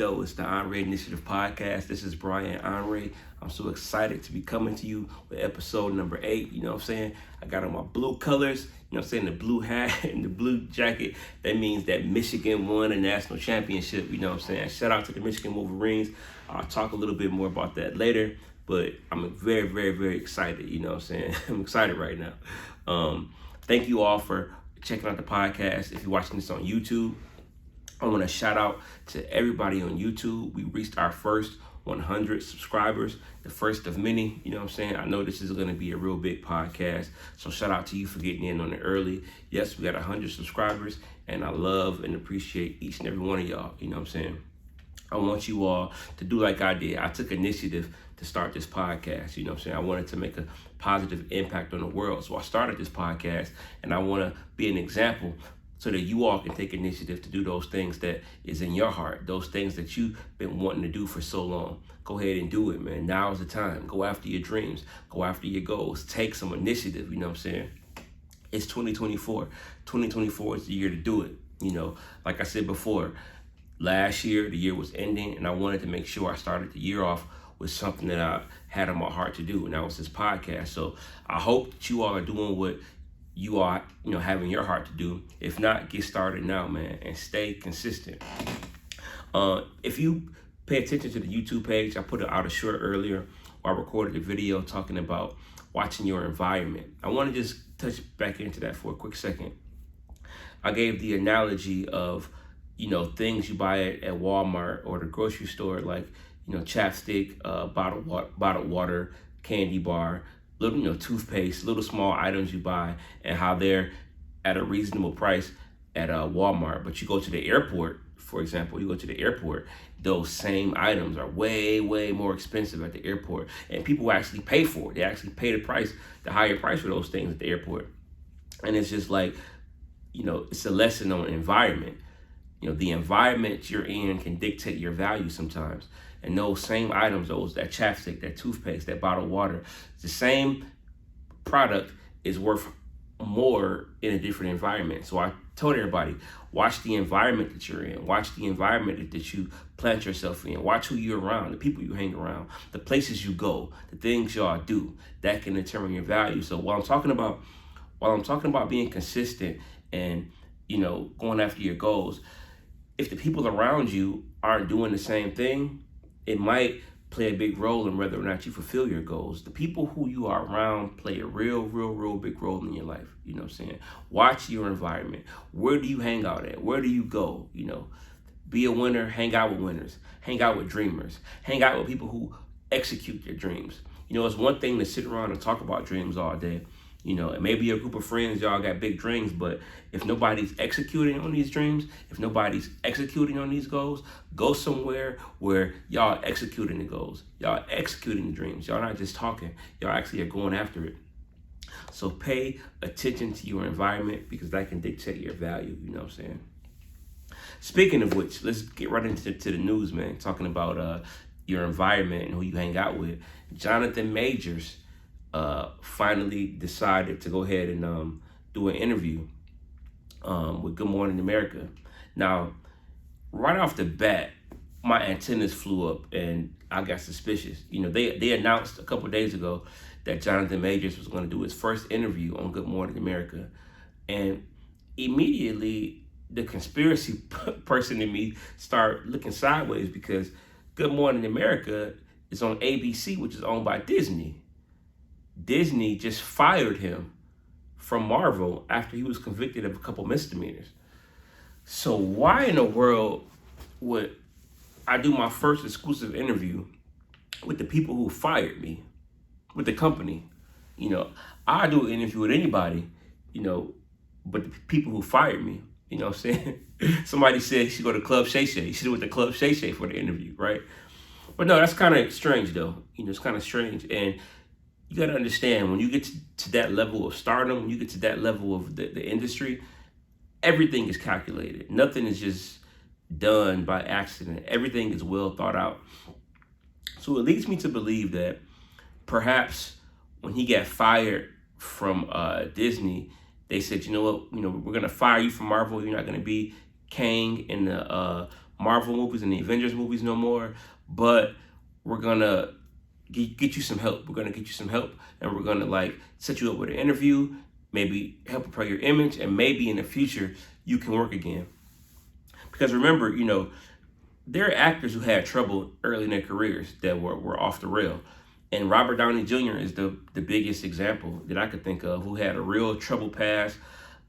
though? It's the Onrea Initiative Podcast. This is Brian Onrea. I'm so excited to be coming to you with episode number 8. You know what I'm saying? I got on my blue colors, you know what I'm saying? The blue hat and the blue jacket. That means that Michigan won a national championship, you know what I'm saying? Shout out to the Michigan Wolverines. I'll talk a little bit more about that later, but I'm very, very, very excited, you know what I'm saying? I'm excited right now. Thank you all for checking out the podcast. If you're watching this on YouTube, I want to shout out to everybody on YouTube. We reached our first 100 subscribers, the first of many, you know what I'm saying? I know this is going to be a real big podcast, so shout out to you for getting in on it early. Yes, we got 100 subscribers, and I love and appreciate each and every one of y'all, you know what I'm saying? I want you all to do like I did. I took initiative to start this podcast, you know what I'm saying? I wanted to make a positive impact on the world, so I started this podcast, and I want to be an example so that you all can take initiative to do those things that is in your heart, those things that you've been wanting to do for so long. Go ahead and do it, man. Now is the time. Go after your dreams. Go after your goals. Take some initiative, you know what I'm saying? It's 2024. 2024 is the year to do it. You know, like I said before, last year, the year was ending, and I wanted to make sure I started the year off with something that I had on my heart to do, and that was this podcast. So I hope that you all are doing what you are, you know, having your heart to do. If not, get started now, man, and stay consistent. If you pay attention to the YouTube page, I put out a short earlier, or I recorded a video talking about watching your environment. I want to just touch back into that for a quick second. I gave the analogy of, you know, things you buy at Walmart or the grocery store, like, you know, chapstick, bottled water, candy bar, little, you know, toothpaste, little small items you buy, and how they're at a reasonable price at Walmart. But you go to the airport, for example, you go to the airport, those same items are way, way more expensive at the airport. And people actually pay for it. They actually pay the price, the higher price for those things at the airport. And it's just like, you know, it's a lesson on environment. You know, the environment you're in can dictate your value sometimes. And those same items, that chapstick, that toothpaste, that bottled water, the same product is worth more in a different environment. So I told everybody, watch the environment that you're in. Watch the environment that you plant yourself in. Watch who you're around, the people you hang around, the places you go, the things y'all do. That can determine your value. So while I'm talking about being consistent and, you know, going after your goals, if the people around you aren't doing the same thing, it might play a big role in whether or not you fulfill your goals. The people who you are around play a real big role in your life. You know what I'm saying? Watch your environment. Where do you hang out at? Where do you go? You know, be a winner, hang out with winners, hang out with dreamers, hang out with people who execute their dreams. You know, it's one thing to sit around and talk about dreams all day. You know, and maybe a group of friends, y'all got big dreams, but if nobody's executing on these dreams, if nobody's executing on these goals, go somewhere where y'all executing the goals. Y'all executing the dreams. Y'all not just talking. Y'all actually are going after it. So pay attention to your environment because that can dictate your value. You know what I'm saying? Speaking of which, let's get right into the news, man. Talking about your environment and who you hang out with. Jonathan Majors finally decided to go ahead and do an interview with Good Morning America. Now, right off the bat, my antennas flew up and I got suspicious. You know, they announced a couple of days ago that Jonathan Majors was going to do his first interview on Good Morning America. And immediately, the conspiracy person in me started looking sideways because Good Morning America is on ABC, which is owned by Disney. Disney just fired him from Marvel after he was convicted of a couple misdemeanors. So why in the world would I do my first exclusive interview with the people who fired me, with the company? You know, I do an interview with anybody, you know, but the people who fired me, you know what I'm saying? Somebody said he should go to Club Shay Shay. He should have went to Club Shay Shay for the interview, right? But no, that's kind of strange though. You know, it's kind of strange. And you got to understand, when you get to that level of stardom, when you get to that level of the industry, everything is calculated. Nothing is just done by accident. Everything is well thought out. So it leads me to believe that perhaps when he got fired from Disney, they said, you know what, you know, we're going to fire you from Marvel. You're not going to be Kang in the Marvel movies and the Avengers movies no more, but we're gonna get you some help. We're gonna get you some help, and we're gonna like set you up with an interview, maybe help prepare your image, and maybe in the future you can work again. Because remember, you know, there are actors who had trouble early in their careers that were off the rail. And Robert Downey Jr. is the biggest example that I could think of, who had a real troubled past,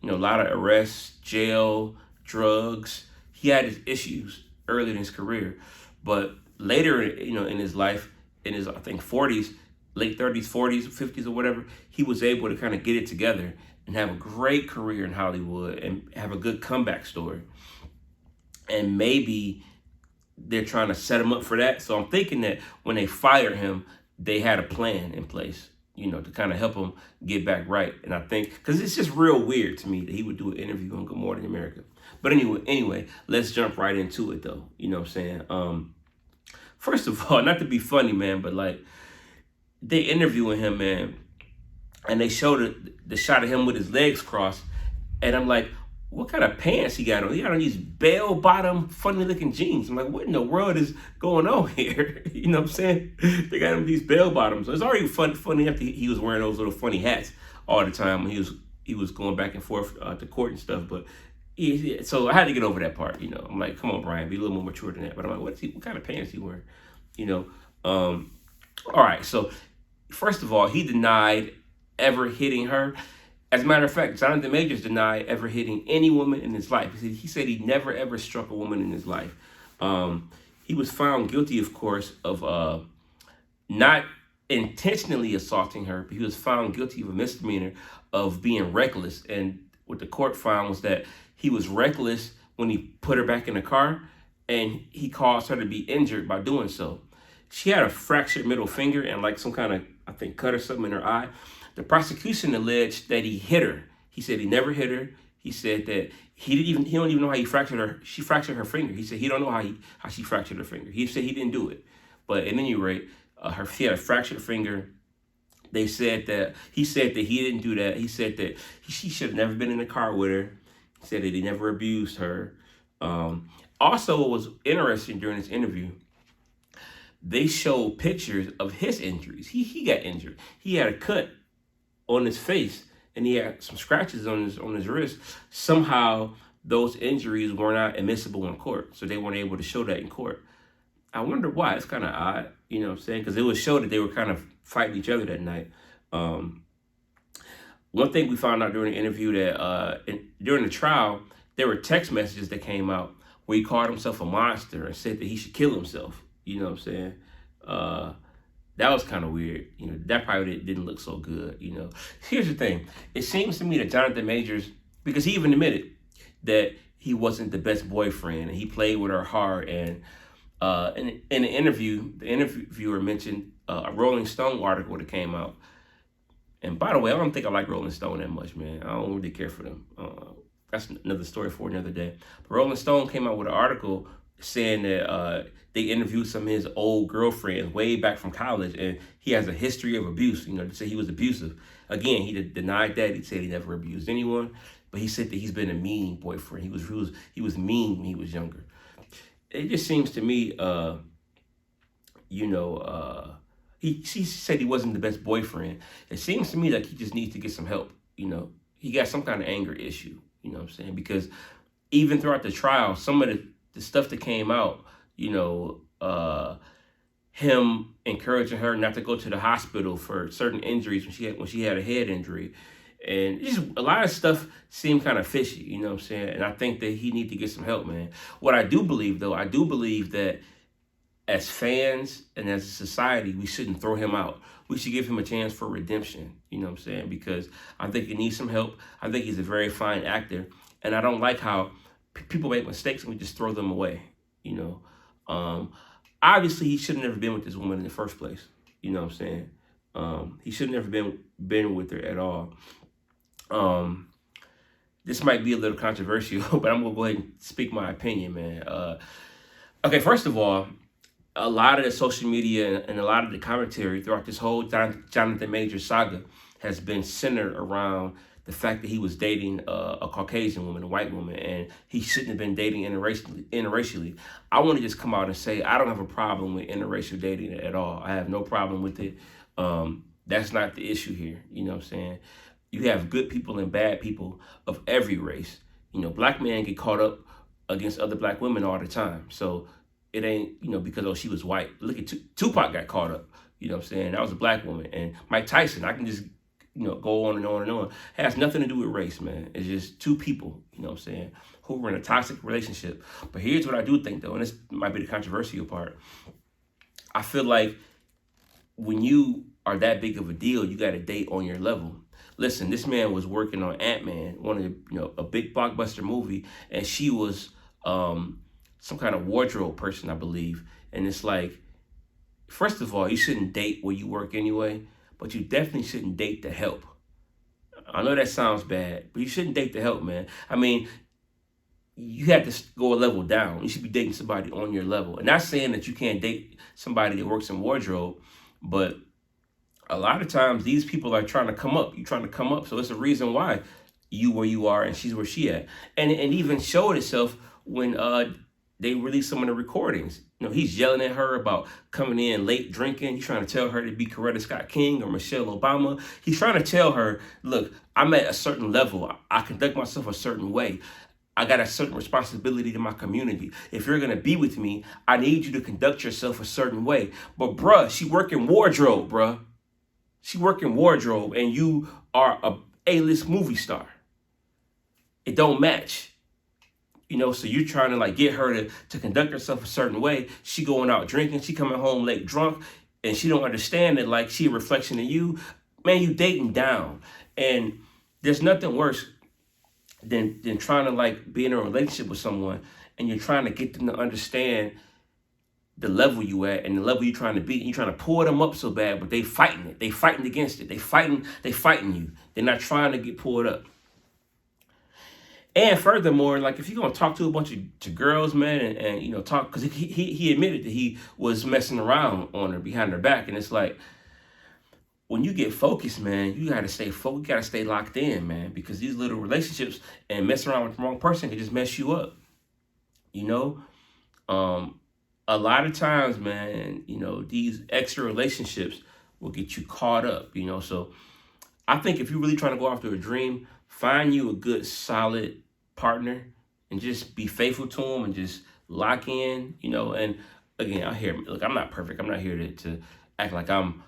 you know, a lot of arrests, jail, drugs. He had his issues early in his career. But later, you know, in his life, in his, I think, 40s, late 30s, 40s, 50s, or whatever, he was able to kind of get it together and have a great career in Hollywood and have a good comeback story. And maybe they're trying to set him up for that. So I'm thinking that when they fired him, they had a plan in place, you know, to kind of help him get back right. And I think, because it's just real weird to me that he would do an interview on Good Morning America. But anyway, let's jump right into it, though. You know what I'm saying? First of all, not to be funny, man, but like, they interviewing him, man, and they showed the shot of him with his legs crossed. And I'm like, what kind of pants he got on? He got on these bell-bottom, funny-looking jeans. I'm like, what in the world is going on here? You know what I'm saying? They got him these bell-bottoms. It's already funny after he was wearing those little funny hats all the time when he was going back and forth to court and stuff. But so I had to get over that part. You know, I'm like, come on, Brian, be a little more mature than that. But I'm like, what kind of pants he wearing? You know. All right. So first of all, he denied ever hitting her. As a matter of fact, Jonathan Majors denied ever hitting any woman in his life. He said he never, ever struck a woman in his life. He was found guilty, of course, of not intentionally assaulting her, but he was found guilty of a misdemeanor of being reckless. And what the court found was that he was reckless when he put her back in the car, and he caused her to be injured by doing so. She had a fractured middle finger and like some kind of, I think, cut or something in her eye. The prosecution alleged that he hit her. He said he never hit her. He said that he don't even know how he fractured her. She fractured her finger. He said he don't know how she fractured her finger. He said he didn't do it. But at any rate, she had a fractured finger. He said that he didn't do that. He said that she should have never been in the car with her. He said that he never abused her. Also, what was interesting during this interview, they showed pictures of his injuries. He got injured. He had a cut on his face, and he had some scratches on his wrist. Somehow, those injuries were not admissible in court, so they weren't able to show that in court. I wonder why. It's kind of odd, you know what I'm saying? Because it would show that they were kind of fighting each other that night. One thing we found out during the interview that during the trial, there were text messages that came out where he called himself a monster and said that he should kill himself. You know what I'm saying? That was kind of weird. You know, that probably didn't look so good, you know. Here's the thing. It seems to me that Jonathan Majors, because he even admitted that he wasn't the best boyfriend and he played with her hard. And in the interview, the interviewer mentioned a Rolling Stone article that came out. And by the way, I don't think I like Rolling Stone that much, man. I don't really care for them. That's another story for another day. But Rolling Stone came out with an article saying that they interviewed some of his old girlfriends way back from college, and he has a history of abuse. You know, they say he was abusive. Again, he denied that. He said he never abused anyone, but he said that he's been a mean boyfriend. He was mean when he was younger. It just seems to me, he said he wasn't the best boyfriend. It seems to me like he just needs to get some help. You know, he got some kind of anger issue. You know what I'm saying? Because even throughout the trial, some of the stuff that came out, you know, him encouraging her not to go to the hospital for certain injuries when she had a head injury, and just a lot of stuff seemed kind of fishy, you know what I'm saying? And I think that he needs to get some help, man. What I do believe, though, I do believe that as fans and as a society, we shouldn't throw him out. We should give him a chance for redemption, you know what I'm saying? Because I think he needs some help. I think he's a very fine actor, and I don't like how people make mistakes and we just throw them away, you know? Obviously, he should have never been with this woman in the first place. You know what I'm saying? He should have never been with her at all. This might be a little controversial, but I'm going to go ahead and speak my opinion, man. Okay, first of all, a lot of the social media and a lot of the commentary throughout this whole Jonathan Majors saga has been centered around the fact that he was dating a Caucasian woman, a white woman, and he shouldn't have been dating interracially. I want to just come out and say I don't have a problem with interracial dating at all. I have no problem with it. That's not the issue here. You know what I'm saying? You have good people and bad people of every race. You know, black men get caught up against other black women all the time. So it ain't, you know, because, oh, she was white. Look at Tupac got caught up. You know what I'm saying? That was a black woman. And Mike Tyson, I can just, you know, go on and on and on. It has nothing to do with race, man. It's just two people, you know what I'm saying, who were in a toxic relationship. But here's what I do think, though, and this might be the controversial part. I feel like when you are that big of a deal, you got to date on your level. Listen, this man was working on Ant-Man, one of the, you know, a big blockbuster movie, and she was some kind of wardrobe person, I believe. And it's like, first of all, you shouldn't date where you work anyway, but you definitely shouldn't date the help. I know that sounds bad, but you shouldn't date the help, man. I mean, you have to go a level down. You should be dating somebody on your level. And not saying that you can't date somebody that works in wardrobe, but a lot of times these people are trying to come up. You're trying to come up. So it's a reason why you where you are and she's where she at. And even showed itself when they released some of the recordings. You know, he's yelling at her about coming in late drinking. He's trying to tell her to be Coretta Scott King or Michelle Obama. He's trying to tell her, look, I'm at a certain level. I conduct myself a certain way. I got a certain responsibility to my community. If you're going to be with me, I need you to conduct yourself a certain way. But bruh, she working wardrobe, bruh. She working wardrobe and you are a A-list movie star. It don't match. You know, so you're trying to like get her to conduct herself a certain way. She going out drinking, she coming home late drunk, and she don't understand that like she a reflection of you. Man, you dating down. And there's nothing worse than trying to like be in a relationship with someone and you're trying to get them to understand the level you at and the level you're trying to be. You're trying to pull them up so bad, but they fighting it. They fighting against it. They fighting you. They're not trying to get pulled up. And furthermore, like if you're gonna talk to a bunch of girls, man, and you know talk, because he admitted that he was messing around on her behind her back, and it's like when you get focused, man, you gotta stay focused. You gotta stay locked in, man, because these little relationships and messing around with the wrong person can just mess you up. You know, a lot of times, man, you know, these extra relationships will get you caught up, you know. So I think if you're really trying to go after a dream, find you a good, solid partner and just be faithful to them and just lock in, you know. And again, look, I'm not perfect. I'm not here to act like I'm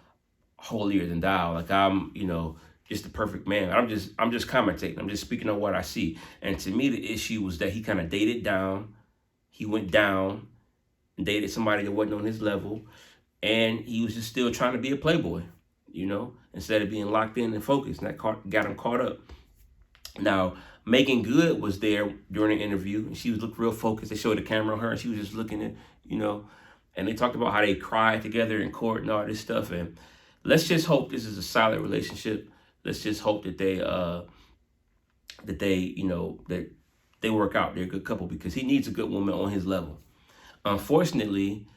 holier than thou, like I'm, you know, just the perfect man. I'm just commentating. I'm just speaking on what I see. And to me, the issue was that he kind of dated down. He went down and dated somebody that wasn't on his level, and he was just still trying to be a playboy, you know, instead of being locked in and focused, and that got him caught up. Now, Megan Good was there during the interview, and she looked real focused. They showed the camera on her, and she was just looking at, you know, and they talked about how they cried together in court and all this stuff. And let's just hope this is a solid relationship. Let's just hope that they you know, that they work out. They're a good couple because he needs a good woman on his level. Unfortunately,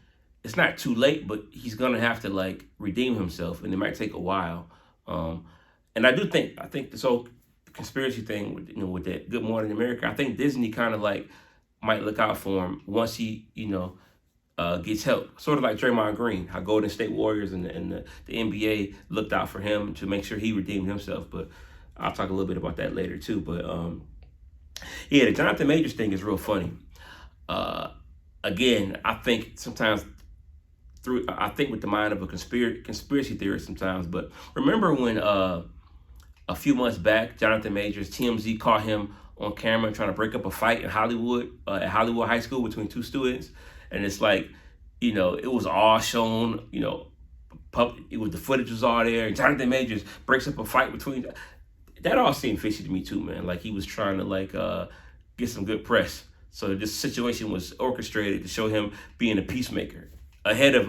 it's not too late, but he's gonna have to like redeem himself, and it might take a while. And I think this whole conspiracy thing with, you know, with that Good Morning America, I think Disney kind of like might look out for him once he, you know, gets help. Sort of like Draymond Green, how Golden State Warriors and the NBA looked out for him to make sure he redeemed himself. But I'll talk a little bit about that later too. But yeah, the Jonathan Majors thing is real funny. Again, I think sometimes I think with the mind of a conspiracy theorist sometimes. But remember when a few months back, Jonathan Majors, TMZ caught him on camera trying to break up a fight in Hollywood, at Hollywood High School between two students. And it's like, you know, it was all shown, you know, the footage was all there. And Jonathan Majors breaks up a fight between, that all seemed fishy to me too, man. Like he was trying to like get some good press. So this situation was orchestrated to show him being a peacemaker ahead of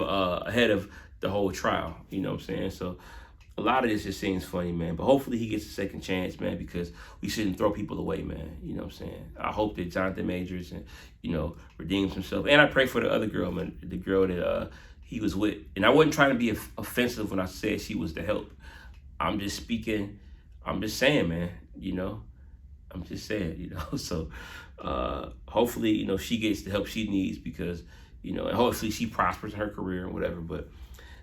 the whole trial. You know what I'm saying? So a lot of this just seems funny, man. But hopefully he gets a second chance, man, because we shouldn't throw people away, man. You know what I'm saying? I hope that Jonathan Majors, and you know, redeems himself. And I pray for the other girl, man, the girl that he was with. And I wasn't trying to be offensive when I said she was the help. I'm just saying, man, you know. I'm just saying, you know. So hopefully, you know, she gets the help she needs because, you know, and hopefully she prospers in her career and whatever. But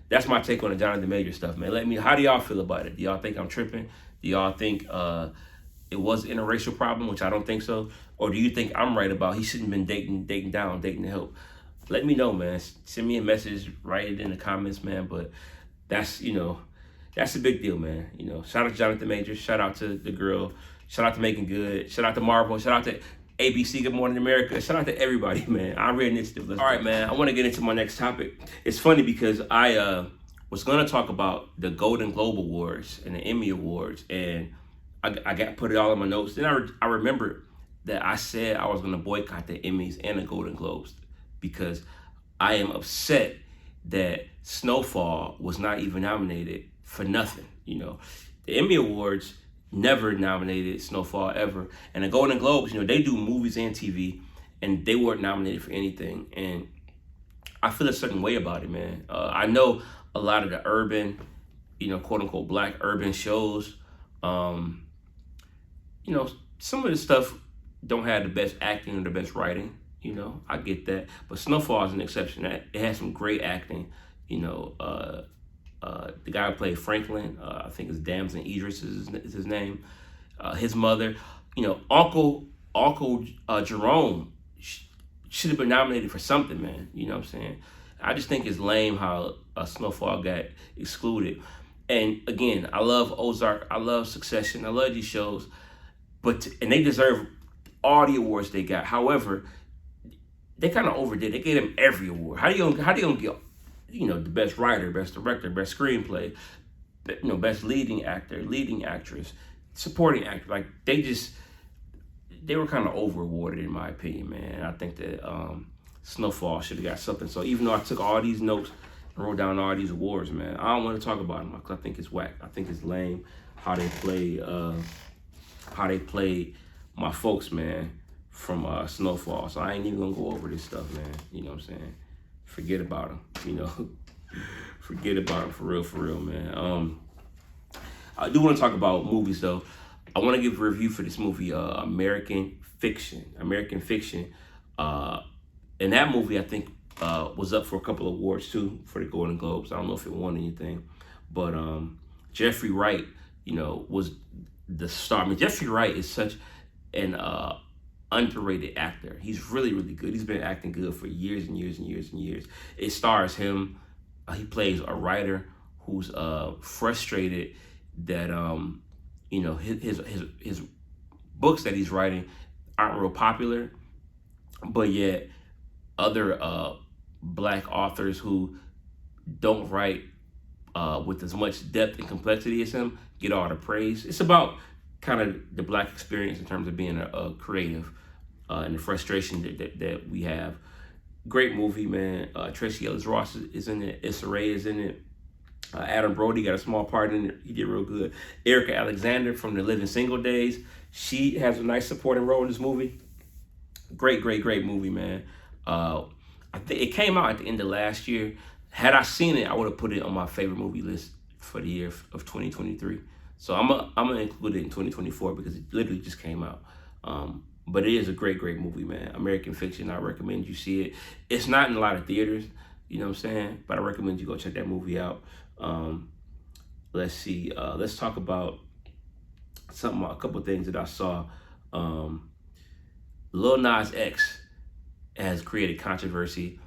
that's my take on the Jonathan Major stuff, man. Let me, how do y'all feel about it? Do y'all think I'm tripping? Do y'all think it was an interracial problem, which I don't think so? Or do you think I'm right about he shouldn't have been dating to help? Let me know, man. Send me a message, write it in the comments, man. But that's, you know, that's a big deal, man. You know, shout out to Jonathan Major. Shout out to the girl. Shout out to Making Good. Shout out to Marvel. Shout out to ABC, Good Morning America. Shout out to everybody, man. Onrea Initiative. All right, man. I want to get into my next topic. It's funny because I was going to talk about the Golden Globe Awards and the Emmy Awards, and I got put it all in my notes. Then I remembered that I said I was going to boycott the Emmys and the Golden Globes because I am upset that Snowfall was not even nominated for nothing. You know, the Emmy Awards never nominated Snowfall ever, and the Golden Globes, you know, they do movies and TV, and they weren't nominated for anything. And I feel a certain way about it, man. I know a lot of the urban, you know, quote unquote black urban shows, you know, some of the stuff don't have the best acting or the best writing. You know, I get that, but Snowfall is an exception. It has some great acting. You know, the guy who played Franklin, I think it's Damson Idris is his name. His mother, you know, Uncle Jerome should have been nominated for something, man. You know what I'm saying? I just think it's lame how Snowfall got excluded. And again, I love Ozark, I love Succession, I love these shows, and they deserve all the awards they got. However, they kind of overdid. They gave them every award. How do you gonna get, you know, the best writer, best director, best screenplay, you know, best leading actor, leading actress, supporting actor? Like they were kind of over awarded in my opinion, man. I think that Snowfall should have got something. So even though I took all these notes and wrote down all these awards, man, I don't want to talk about them because I think it's whack. I think it's lame how they played my folks, man, from Snowfall. So I ain't even gonna go over this stuff, man. You know what I'm saying? Forget about them, you know. Forget about them, for real, man. I do want to talk about movies, though. I want to give a review for this movie, American Fiction. And that movie, I think, was up for a couple of awards, too, for the Golden Globes. I don't know if it won anything. But Jeffrey Wright, you know, was the star. I mean, Jeffrey Wright is such an underrated actor. He's really, really good. He's been acting good for years and years and years and years. It stars him. He plays a writer who's frustrated that you know, his books that he's writing aren't real popular, but yet other black authors who don't write with as much depth and complexity as him get all the praise. It's about kind of the black experience in terms of being a creative and the frustration that we have. Great movie, man. Tracy Ellis Ross is in it. Issa Rae is in it. Adam Brody got a small part in it. He did real good. Erica Alexander from The Living Single Days, she has a nice supporting role in this movie. Great movie, man. I think it came out at the end of last year. Had I seen it, I would have put it on my favorite movie list for the year of 2023. So I'm gonna include it in 2024 because it literally just came out. But it is a great movie, man. American Fiction. I recommend you see it. It's not in a lot of theaters, you know what I'm saying? But I recommend you go check that movie out. Let's see. Let's talk about a couple of things that I saw. Lil Nas X has created controversy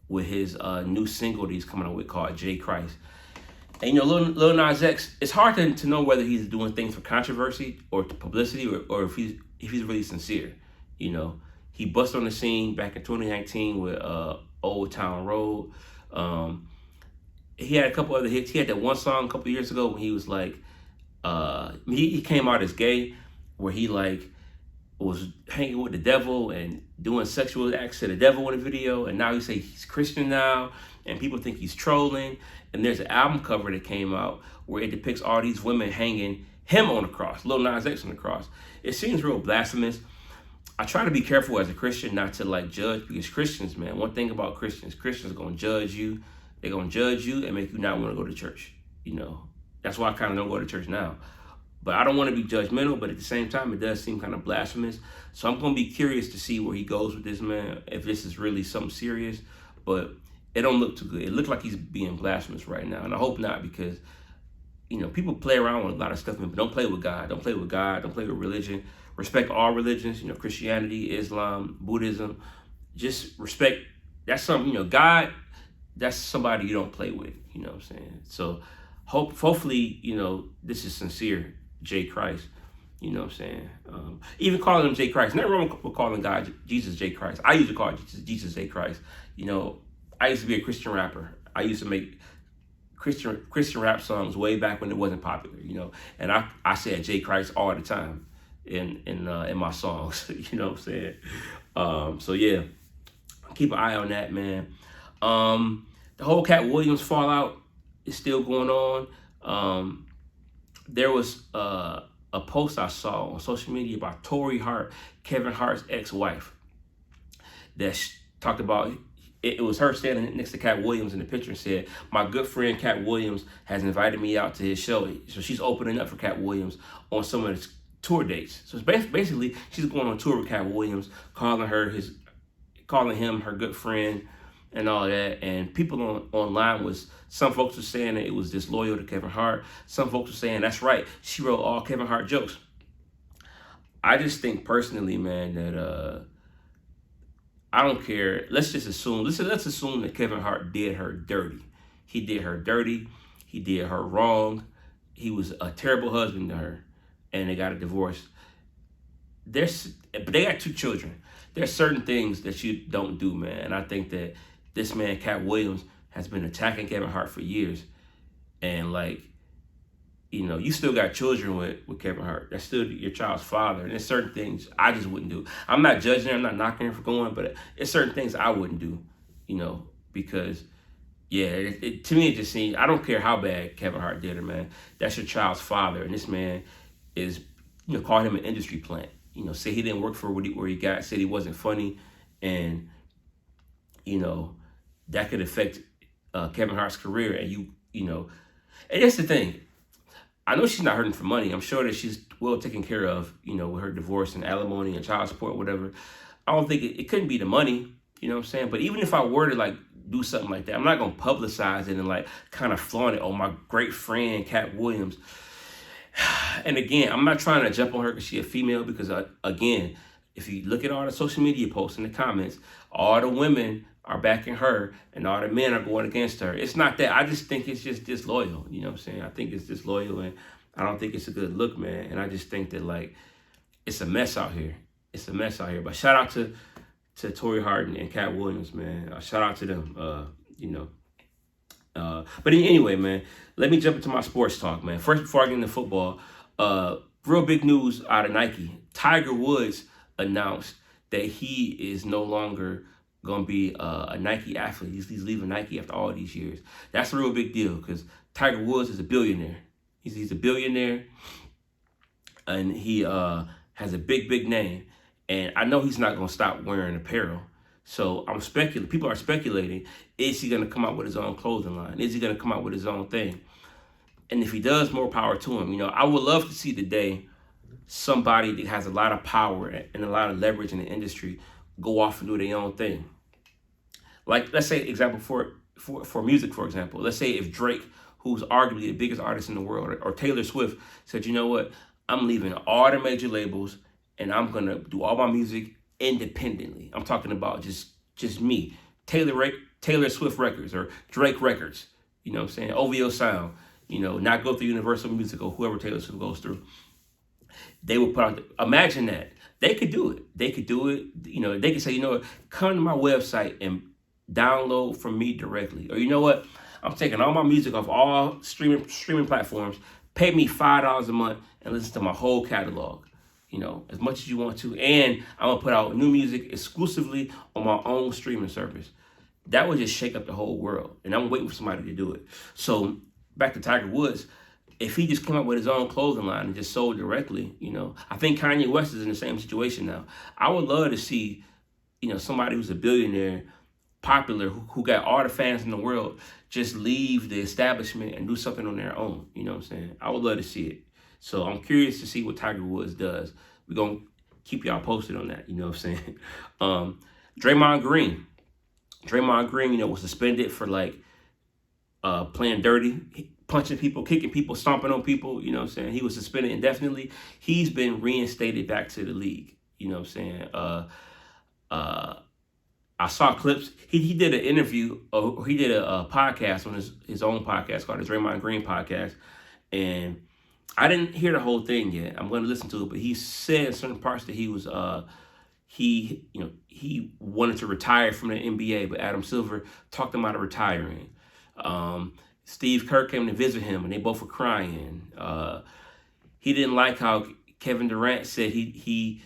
with his new single that he's coming out with called J. Christ. And, you know, Lil Nas X, it's hard to know whether he's doing things for controversy or to publicity or if he's really sincere. You know, he busted on the scene back in 2019 with Old Town Road. He had a couple other hits. He had that one song a couple years ago when he was like, he came out as gay, where he like was hanging with the devil and doing sexual acts to the devil in a video. And now he say he's Christian now, and people think he's trolling. And there's an album cover that came out where it depicts all these women hanging him on the cross, Lil Nas X on the cross. It seems real blasphemous. I try to be careful as a Christian not to like judge, because Christians, man, one thing about Christians are going to judge you. They're going to judge you and make you not want to go to church. You know, that's why I kind of don't go to church now. But I don't want to be judgmental, but at the same time, it does seem kind of blasphemous. So I'm going to be curious to see where he goes with this, man, if this is really something serious. But it don't look too good. It looks like he's being blasphemous right now. And I hope not, because, people play around with a lot of stuff, but don't play with God. Don't play with God. Don't play with religion. Respect all religions, Christianity, Islam, Buddhism. Just respect. That's something, God, that's somebody you don't play with, you know what I'm saying? So hopefully, this is sincere, J. Christ, you know what I'm saying? Even calling him J. Christ, nothing wrong with calling God Jesus J. Christ. I used to call Jesus J. Christ. I used to be a Christian rapper. I used to make Christian rap songs way back when it wasn't popular, and I said J. Christ all the time in my songs, you know what I'm saying? So yeah, keep an eye on that, man. The whole Katt Williams fallout is still going on. There was a post I saw on social media about Tori Hart, Kevin Hart's ex-wife, that talked about, it was her standing next to Katt Williams in the picture and said, my good friend Katt Williams has invited me out to his show. So she's opening up for Katt Williams on some of his tour dates. So it's basically, she's going on tour with Katt Williams, calling him her good friend and all that. And people online some folks were saying that it was disloyal to Kevin Hart. Some folks were saying, that's right, she wrote all Kevin Hart jokes. I just think personally, man, that I don't care. Let's just assume, let's assume that Kevin Hart did her dirty. He did her dirty. He did her wrong. He was a terrible husband to her, and they got a divorce. But they got 2 children. There's certain things that you don't do, man. And I think that this man, Katt Williams, has been attacking Kevin Hart for years. And you still got children with Kevin Hart. That's still your child's father. And there's certain things I just wouldn't do. I'm not judging her. I'm not knocking her for going, but it's certain things I wouldn't do, because, yeah, to me, it just seems, I don't care how bad Kevin Hart did her, man. That's your child's father. And this man is, called him an industry plant. Say he didn't work for where he got, said he wasn't funny. And, that could affect Kevin Hart's career. And and that's the thing. I know she's not hurting for money. I'm sure that she's well taken care of, with her divorce and alimony and child support, whatever. I don't think it couldn't be the money, you know what I'm saying? But even if I were to do something like that, I'm not going to publicize it and kind of flaunt it on my great friend, Katt Williams. And again, I'm not trying to jump on her because she's a female, because again, if you look at all the social media posts in the comments, all the women are backing her and all the men are going against her. It's not that. I just think it's just disloyal. You know what I'm saying? I think it's disloyal, and I don't think it's a good look, man. And I just think that it's a mess out here. It's a mess out here. But shout out to Tori Hart and Katt Williams, man. Shout out to them. But anyway, man, let me jump into my sports talk, man. First, before I get into football, real big news out of Nike. Tiger Woods announced that he is no longer going to be a Nike athlete. He's leaving Nike after all these years. That's a real big deal, because Tiger Woods is a billionaire. He's a billionaire, and he has a big name. And I know he's not going to stop wearing apparel. So people are speculating, is he going to come out with his own clothing line? Is he going to come out with his own thing? And if he does, more power to him. I would love to see the day somebody that has a lot of power and a lot of leverage in the industry go off and do their own thing. Let's say, example, for music, for example. Let's say if Drake, who's arguably the biggest artist in the world, or Taylor Swift, said, you know what, I'm leaving all the major labels and I'm going to do all my music independently. I'm talking about just me. Taylor Swift Records or Drake Records, you know what I'm saying? OVO Sound, not go through Universal Music or whoever Taylor Swift goes through. They would put out, imagine that. They could do it. They could do it. They could say, what, come to my website and download from me directly. Or you know what? I'm taking all my music off all streaming platforms. Pay me $5 a month and listen to my whole catalog, as much as you want to. And I'm going to put out new music exclusively on my own streaming service. That would just shake up the whole world. And I'm waiting for somebody to do it. So back to Tiger Woods. If he just came up with his own clothing line and just sold directly, I think Kanye West is in the same situation now. I would love to see, somebody who's a billionaire, popular, who got all the fans in the world, just leave the establishment and do something on their own. You know what I'm saying? I would love to see it. So I'm curious to see what Tiger Woods does. We're going to keep y'all posted on that. You know what I'm saying? Draymond Green. Draymond Green, was suspended for like playing dirty, punching people, kicking people, stomping on people. You know what I'm saying? He was suspended indefinitely. He's been reinstated back to the league. You know what I'm saying? I saw clips. He did an interview, or he did a podcast on his own podcast called the Draymond Green podcast. And I didn't hear the whole thing yet. I'm going to listen to it. But he said in certain parts that he was, he wanted to retire from the NBA, but Adam Silver talked him out of retiring. Steve Kerr came to visit him, and they both were crying. He didn't like how Kevin Durant said he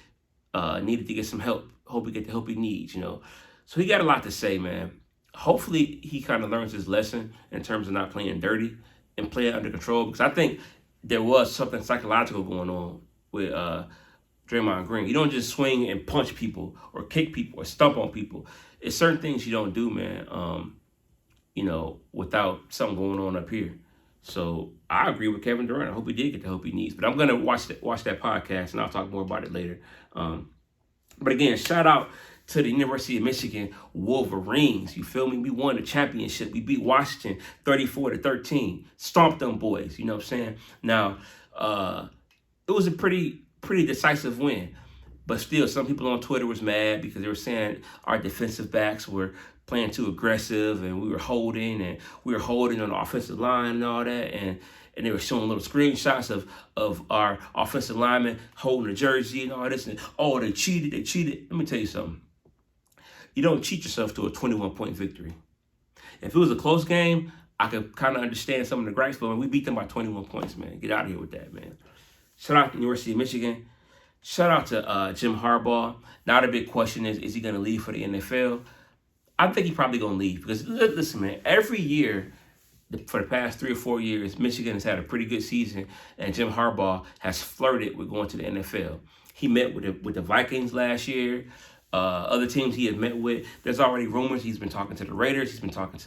needed to get some help. Hope he get the help he needs, So he got a lot to say, man. Hopefully he kind of learns his lesson in terms of not playing dirty and playing under control, because I think there was something psychological going on with Draymond Green. You don't just swing and punch people or kick people or stomp on people. It's certain things you don't do, man, without something going on up here. So I agree with Kevin Durant. I hope he did get the help he needs. But I'm going to watch that podcast, and I'll talk more about it later. But again, shout out to the University of Michigan Wolverines. You feel me? We won the championship. We beat Washington 34-13. Stomped them boys. You know what I'm saying? Now, it was a pretty decisive win. But still, some people on Twitter was mad because they were saying our defensive backs were playing too aggressive, and we were holding on the offensive line and all that. And they were showing little screenshots of our offensive linemen holding a jersey and all this. And, oh, they cheated. Let me tell you something. You don't cheat yourself to a 21-point victory. If it was a close game, I could kind of understand some of the gripes, but we beat them by 21 points, man. Get out of here with that, man. Shout out to the University of Michigan. Shout out to Jim Harbaugh. Now the big question is he going to leave for the NFL? I think he's probably going to leave because, listen, man, every year for the past 3 or 4 years, Michigan has had a pretty good season, and Jim Harbaugh has flirted with going to the NFL. He met with the Vikings last year. Other teams he had met with. There's already rumors he's been talking to the Raiders. He's been talking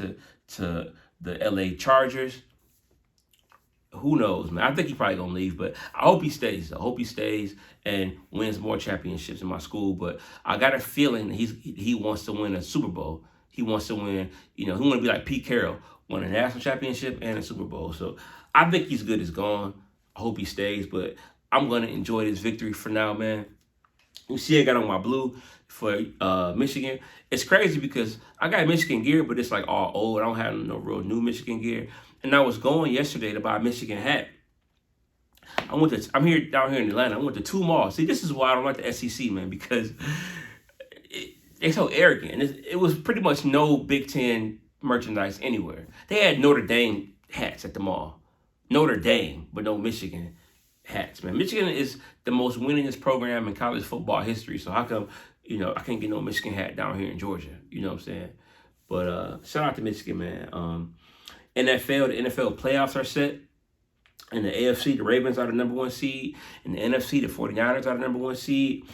to the LA Chargers. Who knows, man? I think he's probably going to leave, but I hope he stays. I hope he stays and wins more championships in my school. But I got a feeling that he wants to win a Super Bowl. He wants to win, he want to be like Pete Carroll, won a national championship and a Super Bowl. So I think he's good as gone. I hope he stays, but I'm going to enjoy this victory for now, man. You see I got on my blue for Michigan. It's crazy because I got Michigan gear, but it's like all old. I don't have no real new Michigan gear. And I was going yesterday to buy a Michigan hat. I'm down here in Atlanta. I went to 2 malls. See, this is why I don't like the SEC, man, because they're so arrogant. It was pretty much no Big Ten merchandise anywhere. They had Notre Dame hats at the mall. Notre Dame, but no Michigan hats, man. Michigan is the most winningest program in college football history. So how come, I can't get no Michigan hat down here in Georgia? You know what I'm saying? But shout out to Michigan, man. The NFL playoffs are set. In the AFC, the Ravens are the number 1 seed. In the NFC, the 49ers are the number 1 seed.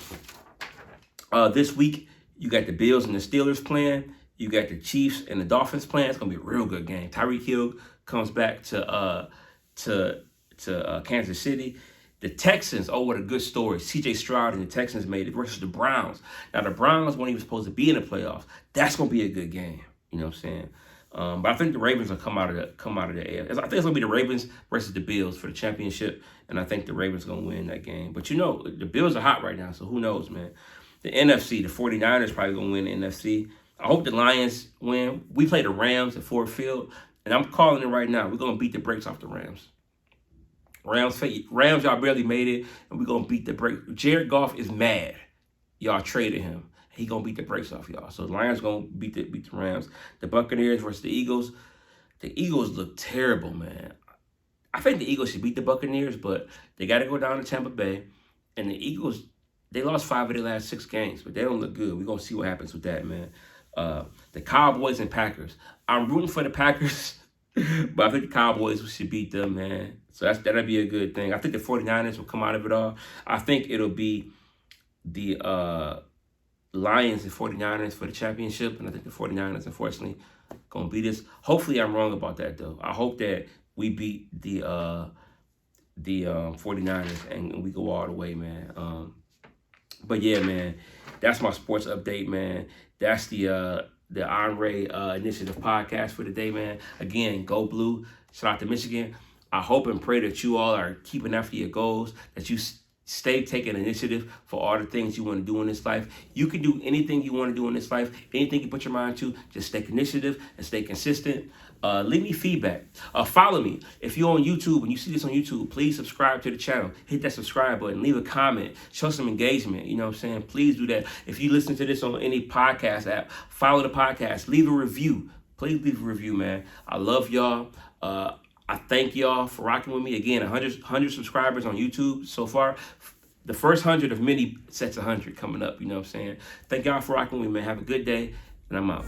This week, you got the Bills and the Steelers playing. You got the Chiefs and the Dolphins playing. It's going to be a real good game. Tyreek Hill comes back to Kansas City. The Texans, what a good story. C.J. Stroud and the Texans made it versus the Browns. Now, the Browns weren't even supposed to be in the playoffs. That's going to be a good game. You know what I'm saying? But I think the Ravens will come out of the AFC. I think it's going to be the Ravens versus the Bills for the championship, and I think the Ravens are going to win that game. But, the Bills are hot right now, so who knows, man. The NFC, the 49ers probably going to win the NFC. I hope the Lions win. We play the Rams at Ford Field, and I'm calling it right now. We're going to beat the brakes off the Rams. Rams, y'all barely made it, and we're going to beat the brakes. Jared Goff is mad. Y'all traded him. He going to beat the brakes off y'all. So the Lions going to beat the Rams. The Buccaneers versus the Eagles. The Eagles look terrible, man. I think the Eagles should beat the Buccaneers, but they got to go down to Tampa Bay. And the Eagles, they lost 5 of their last 6 games, but they don't look good. We're going to see what happens with that, man. The Cowboys and Packers. I'm rooting for the Packers, but I think the Cowboys should beat them, man. So that'll be a good thing. I think the 49ers will come out of it all. I think it'll be the Lions and 49ers for the championship, and I think the 49ers, unfortunately, going to beat us. Hopefully, I'm wrong about that, though. I hope that we beat the the 49ers, and we go all the way, man. But yeah, man, that's my sports update, man. That's the Onrea Initiative podcast for today, man. Again, go blue. Shout out to Michigan. I hope and pray that you all are keeping after your goals, that you stay taking initiative for all the things you want to do in this life. You can do anything you want to do in this life, anything you put your mind to. Just take initiative and stay consistent. Leave me feedback. Follow me. If you're on YouTube and you see this on YouTube, please subscribe to the channel. Hit that subscribe button. Leave a comment. Show some engagement. You know what I'm saying? Please do that. If you listen to this on any podcast app, follow the podcast. Leave a review. Please leave a review, man. I love y'all. I thank y'all for rocking with me. Again, 100 subscribers on YouTube so far. The first 100 of many sets of 100 coming up. You know what I'm saying? Thank y'all for rocking with me, man. Have a good day, and I'm out.